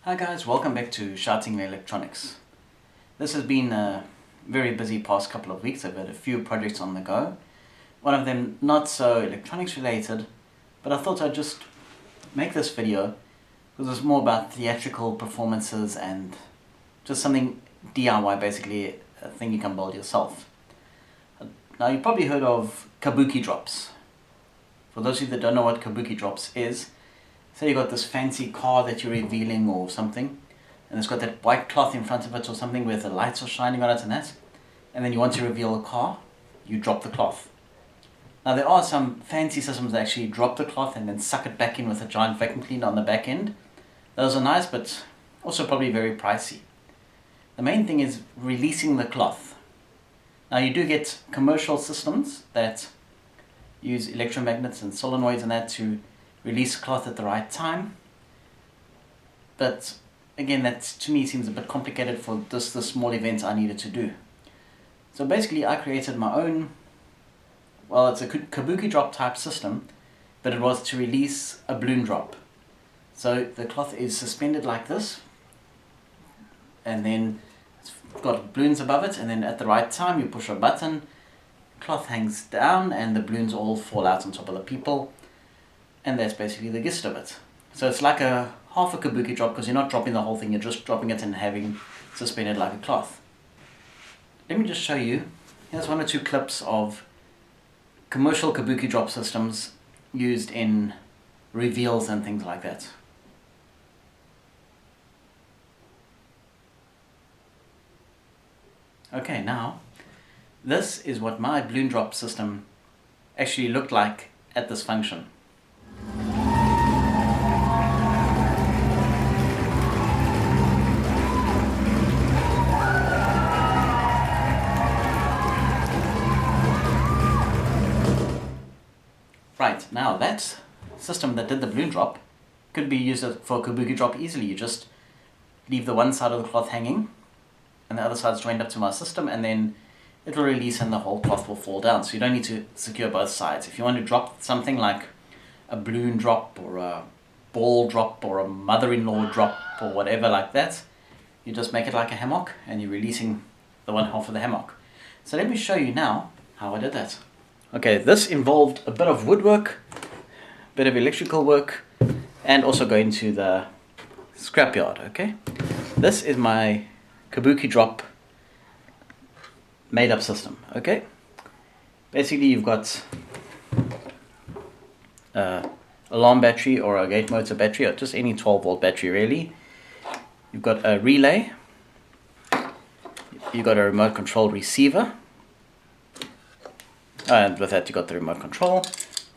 Hi guys, welcome back to Shouting Electronics. This has been a very busy past couple of weeks. I've had a few projects on the go. One of them not so electronics related, but I thought I'd just make this video because it's more about theatrical performances and just something DIY, basically a thing you can build yourself. Now you've probably heard of Kabuki Drops. For those of you that don't know what Kabuki Drops is, say you got this fancy car that you're revealing or something, and it's got that white cloth in front of it or something where the lights are shining on it and that, and then you want to reveal the car, you drop the cloth. Now there are some fancy systems that actually drop the cloth and then suck it back in with a giant vacuum cleaner on the back end. Those are nice, but also probably very pricey. The main thing is releasing the cloth. Now you do get commercial systems that use electromagnets and solenoids and that to release cloth at the right time, but again, that to me seems a bit complicated for the small event I needed to do. So basically I created my own, well, it's a Kabuki drop type system, but it was to release a balloon drop. So the cloth is suspended like this, and then it's got balloons above it, and then at the right time you push a button, cloth hangs down and the balloons all fall out on top of the people. And that's basically the gist of it. So it's like a half a Kabuki drop because you're not dropping the whole thing, you're just dropping it and having suspended like a cloth. Let me just show you. Here's one or two clips of commercial Kabuki drop systems used in reveals and things like that. Okay, now this is what my balloon drop system actually looked like at this function. Right, now that system that did the balloon drop could be used for a Kabuki drop easily. You just leave the one side of the cloth hanging and the other side's joined up to my system, and then it will release and the whole cloth will fall down. So you don't need to secure both sides. If you want to drop something like a balloon drop or a ball drop or a mother-in-law drop or whatever like that, you just make it like a hammock and you're releasing the one half of the hammock. So let me show you now how I did that. Okay, this involved a bit of woodwork, a bit of electrical work, and also going to the scrapyard, okay? This is my Kabuki drop made up system, okay? Basically you've got alarm battery or a gate motor battery or just any 12-volt battery really. You've got a relay, you've got a remote control receiver, and with that you got the remote control,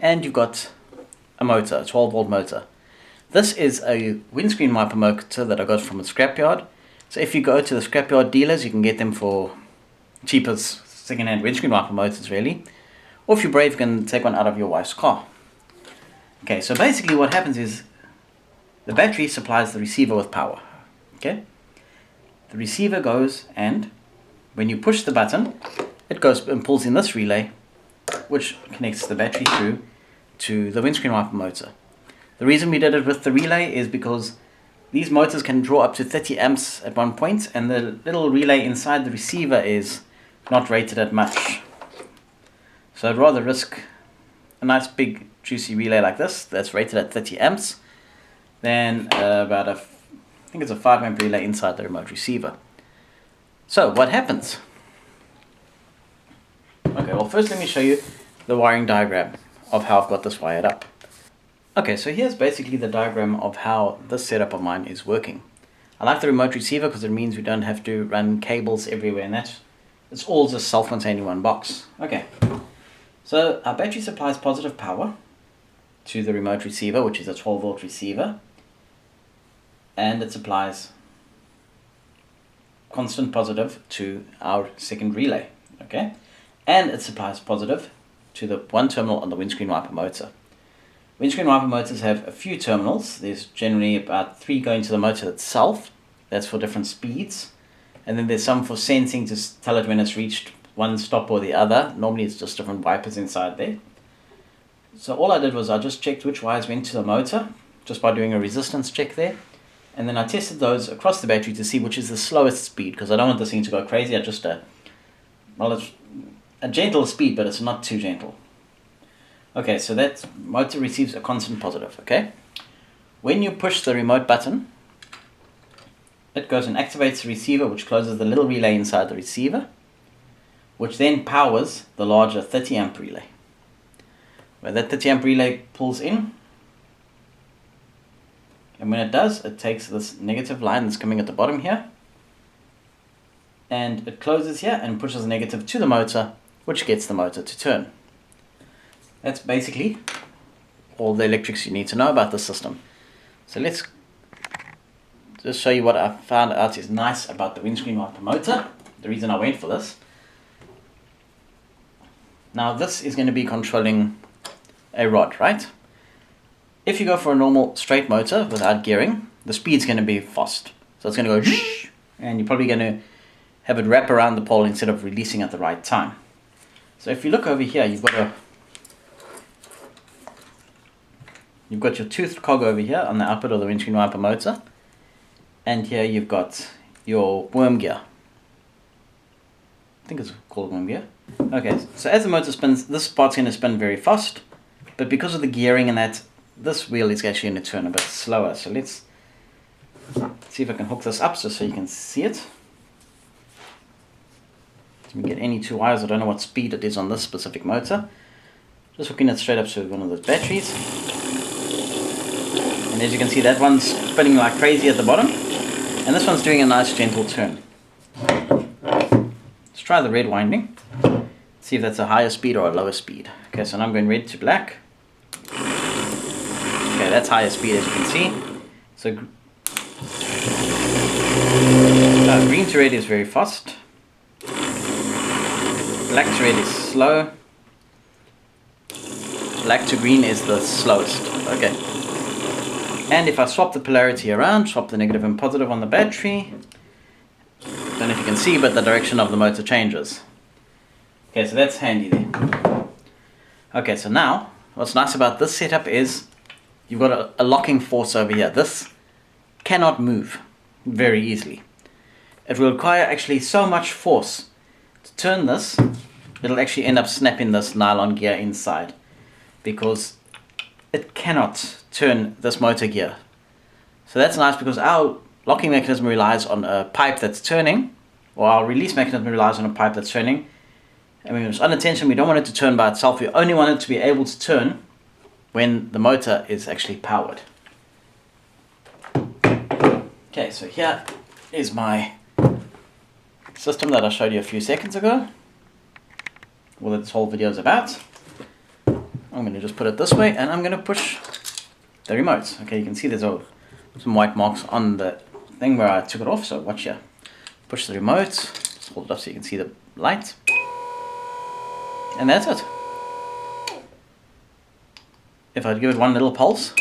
and you've got a motor, a 12-volt motor. This is a windscreen wiper motor that I got from a scrapyard. So if you go to the scrapyard dealers, you can get them for cheapest second-hand windscreen wiper motors really, or if you're brave you can take one out of your wife's car. Okay, so basically what happens is the battery supplies the receiver with power. Okay, the receiver goes, and when you push the button it goes and pulls in this relay, which connects the battery through to the windscreen wiper motor. The reason we did it with the relay is because these motors can draw up to 30 amps at one point, and the little relay inside the receiver is not rated at much. So I'd rather risk a nice big juicy relay like this that's rated at 30 amps than about I think it's a 5 amp relay inside the remote receiver. So what happens? Okay, well first let me show you the wiring diagram of how I've got this wired up. Okay, so here's basically the diagram of how this setup of mine is working. I like the remote receiver because it means we don't have to run cables everywhere and that. It's all just self-contained in one box. Okay, so our battery supplies positive power to the remote receiver, which is a 12-volt receiver, and it supplies constant positive to our second relay, okay? And it supplies positive to the one terminal on the windscreen wiper motor. Windscreen wiper motors have a few terminals. There's generally about 3 going to the motor itself. That's for different speeds. And then there's some for sensing to tell it when it's reached one stop or the other. Normally it's just different wipers inside there. So all I did was I just checked which wires went to the motor just by doing a resistance check there. And then I tested those across the battery to see which is the slowest speed, because I don't want this thing to go crazy at just well, it's a gentle speed, but it's not too gentle. Okay, so that motor receives a constant positive, okay? When you push the remote button, it goes and activates the receiver, which closes the little relay inside the receiver, which then powers the larger 30 amp relay. Where that 30 amp relay pulls in, and when it does, it takes this negative line that's coming at the bottom here, and it closes here and pushes the negative to the motor, which gets the motor to turn. That's basically all the electrics you need to know about the system. So let's just show you what I found out is nice about the windscreen wiper motor, the reason I went for this. Now this is going to be controlling a rod, right? If you go for a normal straight motor without gearing, the speed's going to be fast. So it's going to go and you're probably going to have it wrap around the pole instead of releasing at the right time. So if you look over here, you've got your toothed cog over here on the output of the windscreen wiper motor, and here you've got your worm gear. I think it's called worm gear. Okay, so as the motor spins, this part's going to spin very fast, but because of the gearing and that, this wheel is actually going to turn a bit slower. So let's see if I can hook this up just so you can see it. Let me get any two wires. I don't know what speed it is on this specific motor. Just hooking it straight up to one of those batteries. And as you can see, that one's spinning like crazy at the bottom, and this one's doing a nice gentle turn. Let's try the red winding, see if that's a higher speed or a lower speed. Okay, so now I'm going red to black. Okay, that's higher speed as you can see. So green to red is very fast. Black to red is slow. Black to green is the slowest. Okay. And if I swap the polarity around, swap the negative and positive on the battery, don't know if you can see, but the direction of the motor changes. Okay, so that's handy there. Okay, so now, what's nice about this setup is you've got a locking force over here. This cannot move very easily. It will require actually so much force to turn this, it'll actually end up snapping this nylon gear inside, because it cannot turn this motor gear. So that's nice, because our locking mechanism relies on a pipe that's turning, or our release mechanism relies on a pipe that's turning. I mean, it's unintentional, we don't want it to turn by itself, we only want it to be able to turn when the motor is actually powered. Okay, so here is my system that I showed you a few seconds ago, what this whole video is about. I'm going to just put it this way, and I'm going to push the remote. Okay, you can see there's some white marks on the thing where I took it off, so watch here. Push the remote, just hold it up so you can see the light, and that's it. If I give it one little pulse,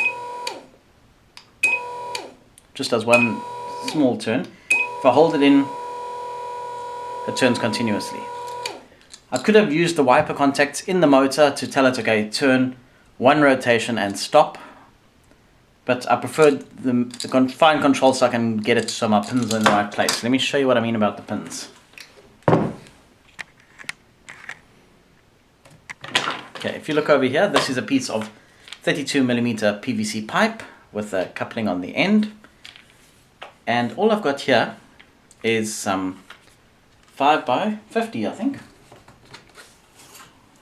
just does one small turn. If I hold it in, it turns continuously. I could have used the wiper contacts in the motor to tell it, okay, turn one rotation and stop, but I preferred the fine control so I can get it so my pins are in the right place. Let me show you what I mean about the pins. Okay, if you look over here, this is a piece of 32mm PVC pipe with a coupling on the end, and all I've got here is some 5x50, I think.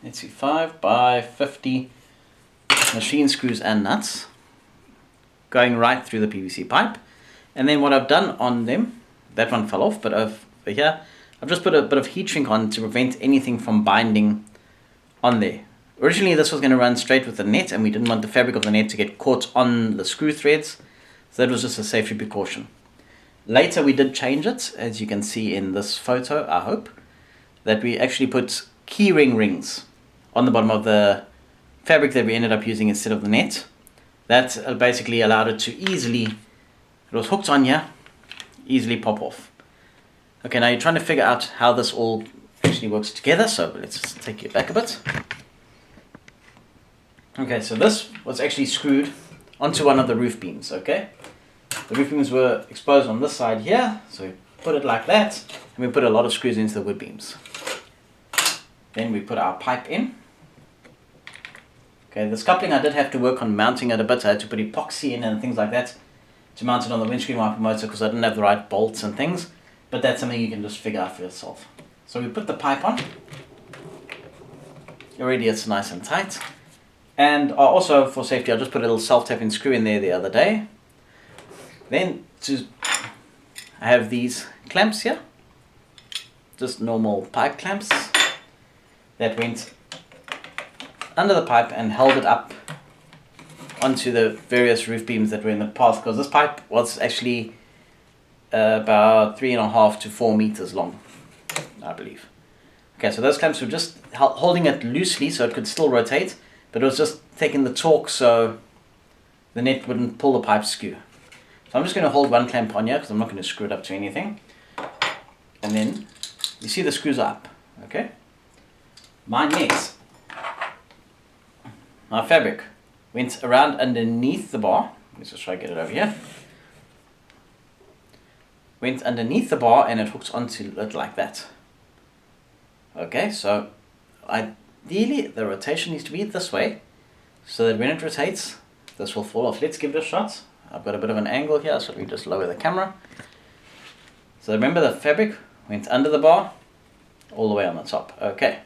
Let's see, 5x50 machine screws and nuts going right through the PVC pipe. And then what I've done on them, that one fell off, but over here I've just put a bit of heat shrink on to prevent anything from binding on there. Originally this was going to run straight with the net, and we didn't want the fabric of the net to get caught on the screw threads, so that was just a safety precaution. Later we did change it, as you can see in this photo, I hope, that we actually put keyring rings on the bottom of the fabric that we ended up using instead of the net. That basically allowed it to easily, it was hooked on here, easily pop off. Okay, now you're trying to figure out how this all actually works together, so let's just take it back a bit. Okay, so this was actually screwed onto one of the roof beams, okay? The roof beams were exposed on this side here, so we put it like that, and we put a lot of screws into the wood beams. Then we put our pipe in. Okay, this coupling I did have to work on mounting it a bit. I had to put epoxy in and things like that to mount it on the windscreen wiper motor because I didn't have the right bolts and things, but that's something you can just figure out for yourself. So we put the pipe on. Already it's nice and tight. And also for safety I just put a little self-tapping screw in there the other day. Then I have these clamps here, just normal pipe clamps that went under the pipe and held it up onto the various roof beams that were in the path, because this pipe was actually about 3.5 to 4 meters long, I believe. Okay, so those clamps were just holding it loosely so it could still rotate, but it was just taking the torque so the net wouldn't pull the pipe skew. So I'm just going to hold one clamp on here because I'm not going to screw it up to anything. And then you see the screws are up, okay? My net, my fabric went around underneath the bar. Let's just try to get it over here. Went underneath the bar and it hooks onto it like that. Okay, so ideally the rotation needs to be this way so that when it rotates, this will fall off. Let's give it a shot. I've got a bit of an angle here, so we just lower the camera. So remember the fabric went under the bar, all the way on the top. Okay.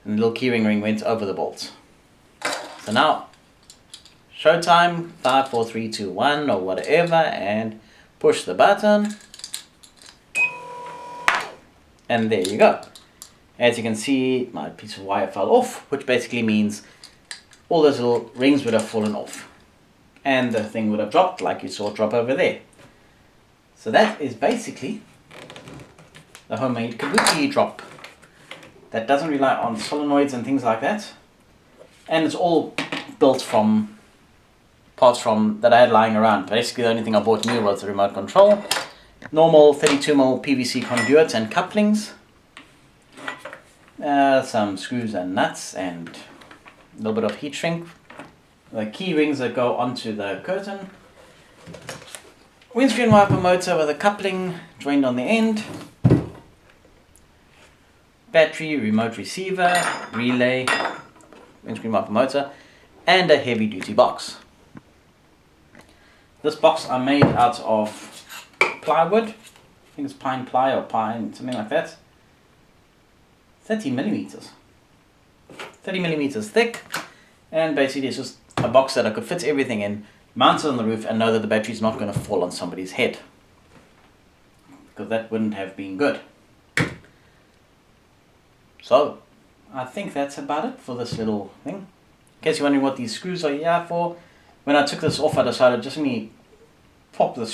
And the little keyring ring went over the bolts. So now, showtime, 5, 4, 3, 2, 1 or whatever, and push the button. And there you go. As you can see, my piece of wire fell off, which basically means all those little rings would have fallen off. And the thing would have dropped like you saw it drop over there. So that is basically the homemade Kabuki Drop. That doesn't rely on solenoids and things like that. And it's all built from parts that I had lying around. Basically the only thing I bought new was the remote control. Normal 32mm PVC conduit and couplings. Some screws and nuts and a little bit of heat shrink. The key rings that go onto the curtain. Windscreen wiper motor with a coupling joined on the end. Battery, remote receiver, relay, windscreen wiper motor, and a heavy duty box. This box I made out of plywood. I think it's pine ply or pine, something like that. 30 millimeters. 30 millimeters thick, and basically it's just a box that I could fit everything in, mount it on the roof, and know that the battery's not going to fall on somebody's head, because that wouldn't have been good. So I think that's about it for this little thing. In case you're wondering what these screws are here for, when I took this off I decided just let me pop the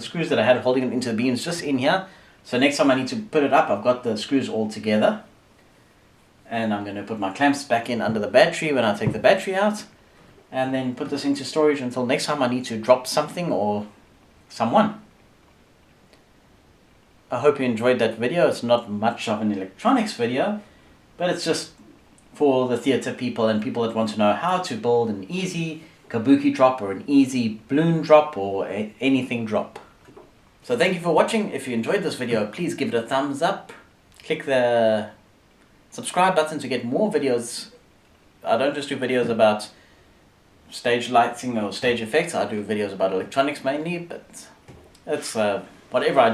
screws that I had holding it into the beams just in here, so next time I need to put it up I've got the screws all together. And I'm going to put my clamps back in under the battery when I take the battery out, and then put this into storage until next time I need to drop something or someone. I hope you enjoyed that video. It's not much of an electronics video, but it's just for the theater people and people that want to know how to build an easy Kabuki drop or an easy balloon drop or anything drop. So thank you for watching. If you enjoyed this video, please give it a thumbs up. Click the subscribe button to get more videos. I don't just do videos about stage lighting or stage effects. I do videos about electronics mainly, but it's whatever I